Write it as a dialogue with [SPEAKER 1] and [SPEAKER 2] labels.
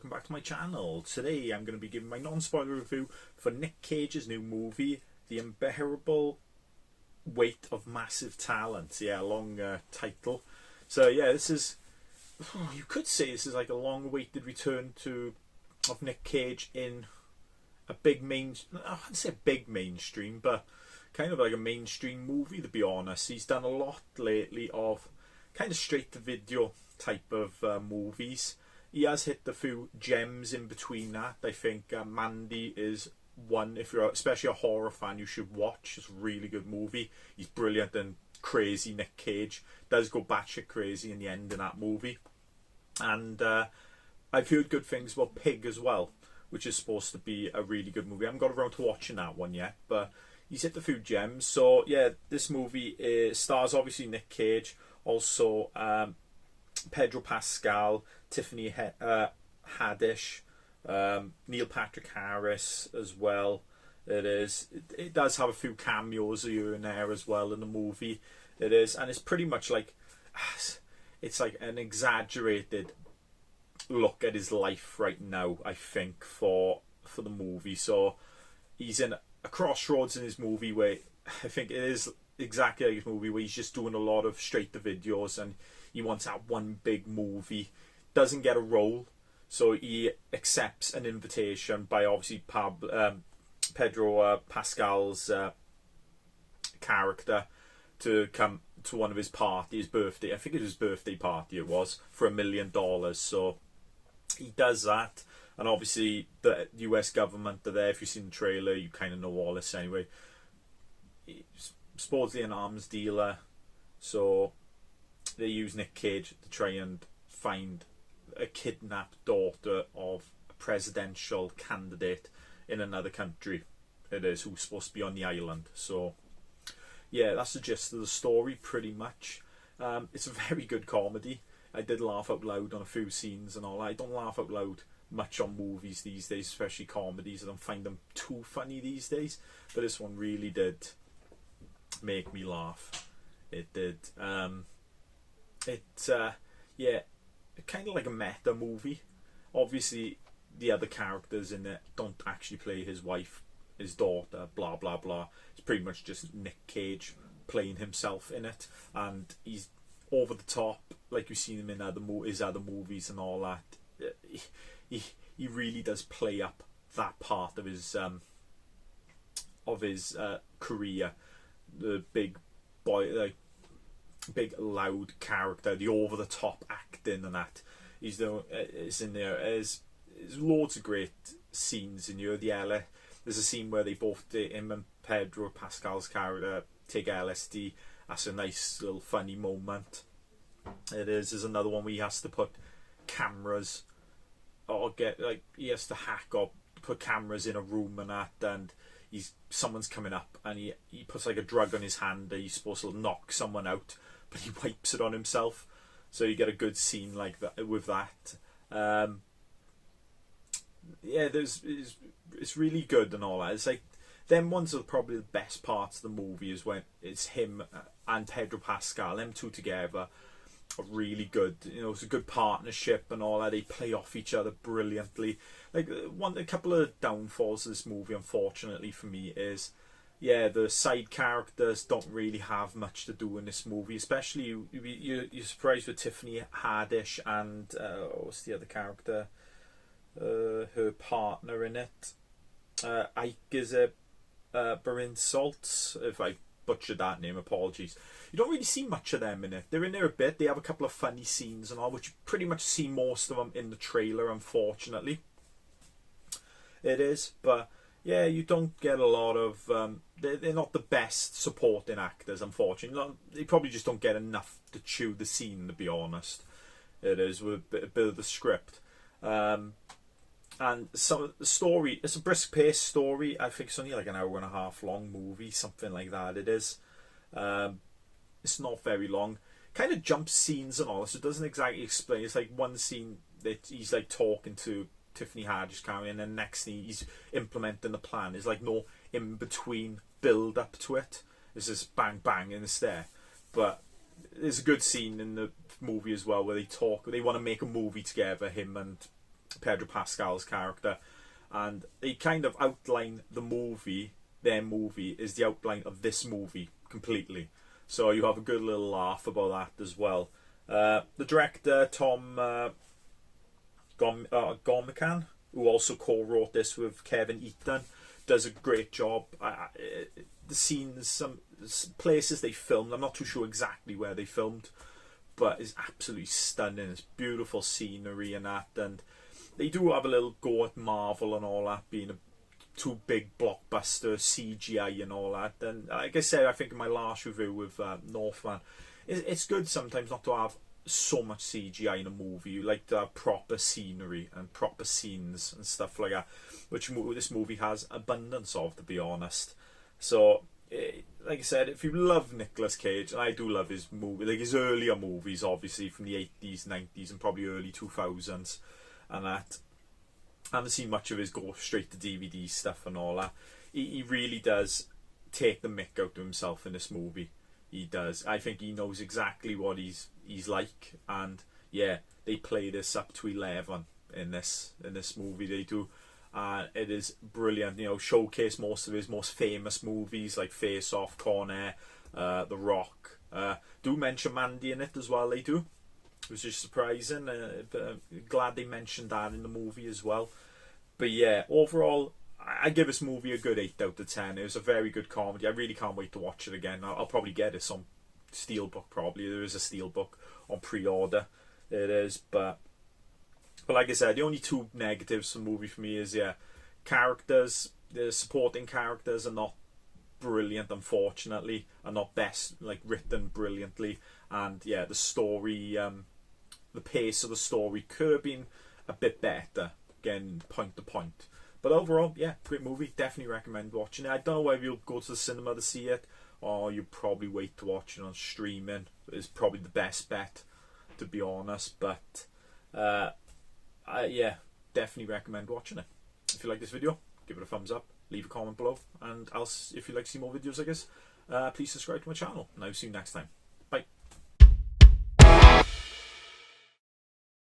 [SPEAKER 1] welcome back to my channel. Today I'm going to be giving my non-spoiler review for Nick Cage's new movie, The Unbearable Weight of Massive Talent. Yeah, long title. So yeah, this is, you could say this is like a long-awaited return of Nick Cage in a big I wouldn't say big mainstream, but kind of like a mainstream movie, to be honest. He's done a lot lately of kind of straight-to-video type of movies. He has hit a few gems in between that. I think Mandy is one, if you're especially a horror fan, you should watch. It's a really good movie. He's brilliant and crazy. Nick Cage does go batshit crazy in the end in that movie. And I've heard good things about Pig as well, which is supposed to be a really good movie. I haven't got around to watching that one yet, but he's hit a few gems. So yeah, this movie stars obviously Nick Cage, also Pedro Pascal, Tiffany Haddish, Neil Patrick Harris as well. It does have a few cameos here and there as well in the movie. It is, and it's pretty much like, it's like an exaggerated look at his life right now, I think, for the movie. So he's in a crossroads in his movie where I think it is exactly like his movie where he's just doing a lot of straight to videos and he wants that one big movie. Doesn't get a role, so he accepts an invitation by obviously Pedro Pascal's character to come to one of his parties, birthday. I think it was his birthday party. It was for $1 million. So he does that, and obviously the US government are there. If you've seen the trailer, you kind of know all this anyway. He's supposedly an arms dealer, so they use Nick Cage to try and find a kidnapped daughter of a presidential candidate in another country. It is, who's supposed to be on the island. So yeah, that's the gist of the story pretty much. It's a very good comedy. I did laugh out loud on a few scenes and all. I don't laugh out loud much on movies these days, especially comedies. I don't find them too funny these days, but this one really did make me laugh. It did. Yeah, kind of like a meta movie. Obviously the other characters in it don't actually play his wife, his daughter, blah blah blah. It's pretty much just Nick Cage playing himself in it, and he's over the top like you've seen him in his other movies and all that. He really does play up that part of his career, the big boy, like big loud character, the over the top acting and that. Is in there. There's loads of great scenes in here. There's a scene where they both, him and Pedro Pascal's character, take LSD. That's a nice little funny moment. There's another one where he has to put cameras, or he has to hack or put cameras in a room and that, and someone's coming up and he puts like a drug on his hand that he's supposed to knock someone out, but he wipes it on himself. So you get a good scene like that with that. Yeah, it's really good and all that. It's like them ones are probably the best parts of the movie, is when it's him and Pedro Pascal. Them two together are really good. You know, it's a good partnership and all that. They play off each other brilliantly. Like a couple of downfalls of this movie, unfortunately for me, is the side characters don't really have much to do in this movie. Especially you're surprised with Tiffany Haddish and what's the other character? Her partner in it, Ike is Barin Saltz. If I butchered that name, apologies. You don't really see much of them in it. They're in there a bit. They have a couple of funny scenes and all, which you pretty much see most of them in the trailer, unfortunately. It is, but yeah, you don't get a lot of. They're not the best supporting actors, unfortunately. They probably just don't get enough to chew the scene, to be honest. It is with a bit of the script. And some of the story, it's a brisk pace story. I think it's only like an hour and a half long movie, something like that. It is. It's not very long. Kind of jumps scenes and all, so it doesn't exactly explain. It's like one scene that he's like talking to Tiffany Haddish carrying, and then next thing he's implementing the plan. There's like no in between build up to it. It's just bang bang and it's there. But there's a good scene in the movie as well where they talk. They want to make a movie together, him and Pedro Pascal's character, and they kind of outline the movie. Their movie is the outline of this movie completely, so you have a good little laugh about that as well. The director Tom Gomican, who also co-wrote this with Kevin Eaton, does a great job. The scenes, some places they filmed, I'm not too sure exactly where they filmed, but it's absolutely stunning. It's beautiful scenery and that, and they do have a little go at Marvel and all that, being a too big blockbuster CGI and all that. And like I said, I think in my last review with Northman, it's good sometimes not to have so much CGI in a movie. You like to have proper scenery and proper scenes and stuff like that, which this movie has abundance of, to be honest. So, like I said, if you love Nicolaus Cage, and I do love his movie, like his earlier movies, obviously from the 80s, 90s, and probably early 2000s, and that. I haven't seen much of his go straight to DVD stuff and all that. He really does take the mick out of himself in this movie. He does. I think he knows exactly what he's like, and yeah, they play this up to 11 in this movie. They do. It is brilliant. You know, showcase most of his most famous movies like Face Off, Con Air, The Rock. Do mention Mandy in it as well. They do. It was just surprising. Glad they mentioned that in the movie as well. But yeah, overall, I give this movie a good 8 out of 10. It was a very good comedy. I really can't wait to watch it again. I'll probably get it on Steelbook. Probably there is a Steelbook on pre-order. It is, but like I said, the only two negatives for the movie for me is characters. The supporting characters are not brilliant, unfortunately, are not best written brilliantly, and yeah, the story, the pace of the story could have been a bit better, again, point to point. But overall, yeah, great movie. Definitely recommend watching it. I don't know whether you'll go to the cinema to see it, or you'll probably wait to watch it on streaming. It's probably the best bet, to be honest. But yeah, definitely recommend watching it. If you like this video, give it a thumbs up, leave a comment below, and else if you'd like to see more videos like this, please subscribe to my channel, and I'll see you next time.